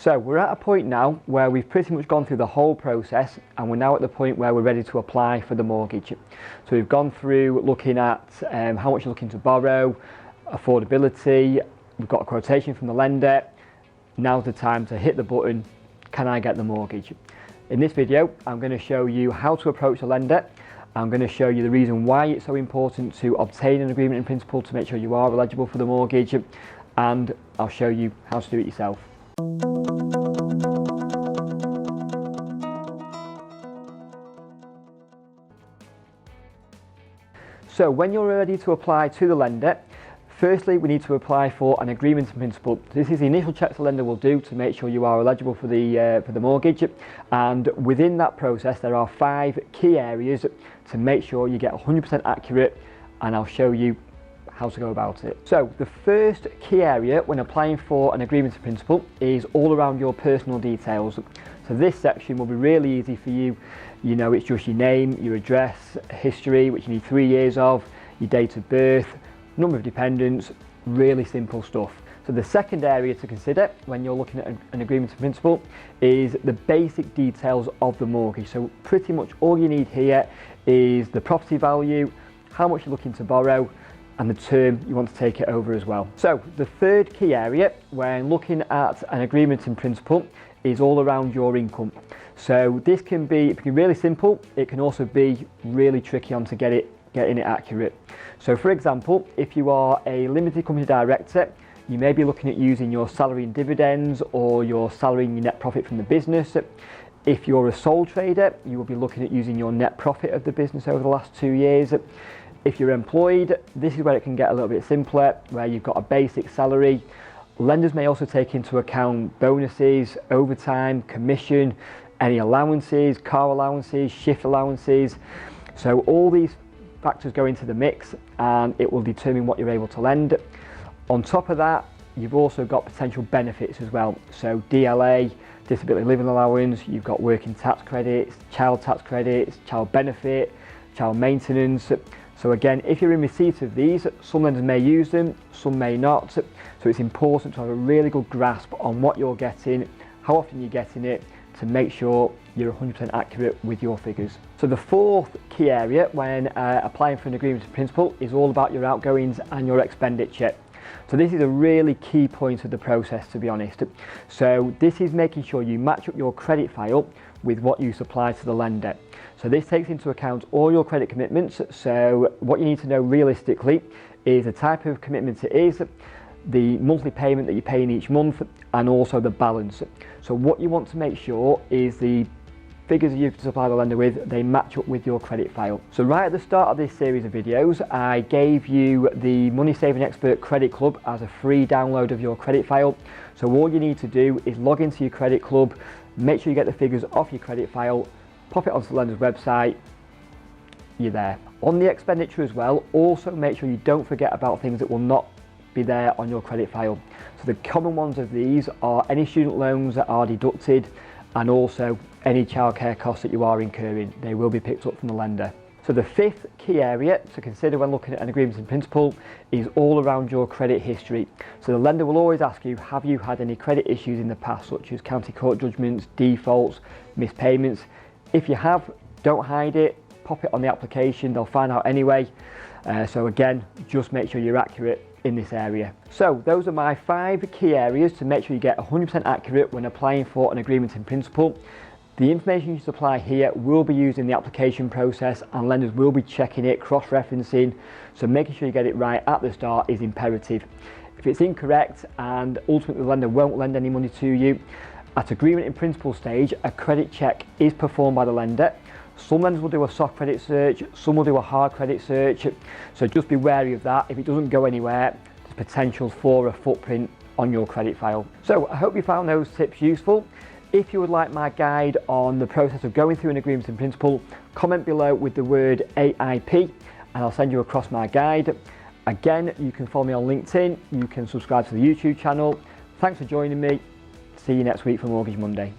So we're at a point now where we've pretty much gone through the whole process, and we're now at the point where we're ready to apply for the mortgage. So we've gone through looking at how much you're looking to borrow, affordability, we've got a quotation from the lender. Now's the time to hit the button, can I get the mortgage? In this video, I'm going to show you how to approach the lender. I'm going to show you the reason why it's so important to obtain an agreement in principle to make sure you are eligible for the mortgage, and I'll show you how to do it yourself. So when you're ready to apply to the lender, firstly we need to apply for an agreement in principle. This is the initial checks the lender will do to make sure you are eligible for the mortgage, and within that process there are 5 key areas to make sure you get 100% accurate, and I'll show you how to go about it. So the first key area when applying for an agreement in principle is all around your personal details. So this section will be really easy for you. You know, it's just your name, your address, history, which you need 3 years of, your date of birth, number of dependents, really simple stuff. So the second area to consider when you're looking at an agreement in principle is the basic details of the mortgage. So pretty much all you need here is the property value, how much you're looking to borrow, and the term you want to take it over as well. So the third key area when looking at an agreement in principle is all around your income. So this can be really simple, it can also be really tricky on to getting it accurate. So for example, if you are a limited company director, you may be looking at using your salary and dividends, or your salary and your net profit from the business. If you're a sole trader, you will be looking at using your net profit of the business over the last 2 years. If you're employed, this is where it can get a little bit simpler, where you've got a basic salary. Lenders may also take into account bonuses, overtime, commission, any allowances, car allowances, shift allowances. So all these factors go into the mix, and it will determine what you're able to lend. On top of that, you've also got potential benefits as well. So DLA, disability living allowance, you've got working tax credits, child benefit, child maintenance. So again, if you're in receipt of these, some lenders may use them, some may not. So it's important to have a really good grasp on what you're getting, how often you're getting it, to make sure you're 100% accurate with your figures. So the fourth key area when applying for an agreement in principle is all about your outgoings and your expenditure. So this is a really key point of the process, to be honest. So this is making sure you match up your credit file with what you supply to the lender. So this takes into account all your credit commitments. So what you need to know realistically is the type of commitment it is, the monthly payment that you're paying each month, and also the balance. So what you want to make sure is the figures you supply the lender with, they match up with your credit file. So right at the start of this series of videos, I gave you the Money Saving Expert Credit Club as a free download of your credit file. So all you need to do is log into your credit club, make sure you get the figures off your credit file, pop it onto the lender's website, you're there. On the expenditure as well, also make sure you don't forget about things that will not be there on your credit file. So the common ones of these are any student loans that are deducted, and also any childcare costs that you are incurring. They will be picked up from the lender. So the fifth key area to consider when looking at an agreement in principle is all around your credit history. So the lender will always ask you, have you had any credit issues in the past, such as county court judgments, defaults, missed payments? If you have, don't hide it, pop it on the application, they'll find out anyway. So again, just make sure you're accurate in this area. So those are my 5 key areas to make sure you get 100% accurate when applying for an agreement in principle. The information you supply here will be used in the application process, and lenders will be checking it, cross-referencing, so making sure you get it right at the start is imperative. If it's incorrect and ultimately the lender won't lend any money to you, at agreement in principle stage, a credit check is performed by the lender. Some lenders will do a soft credit search, some will do a hard credit search, so just be wary of that. If it doesn't go anywhere, there's potential for a footprint on your credit file. So I hope you found those tips useful. If you would like my guide on the process of going through an agreement in principle, comment below with the word AIP and I'll send you across my guide. Again, you can follow me on LinkedIn, you can subscribe to the YouTube channel. Thanks for joining me. See you next week for Mortgage Monday.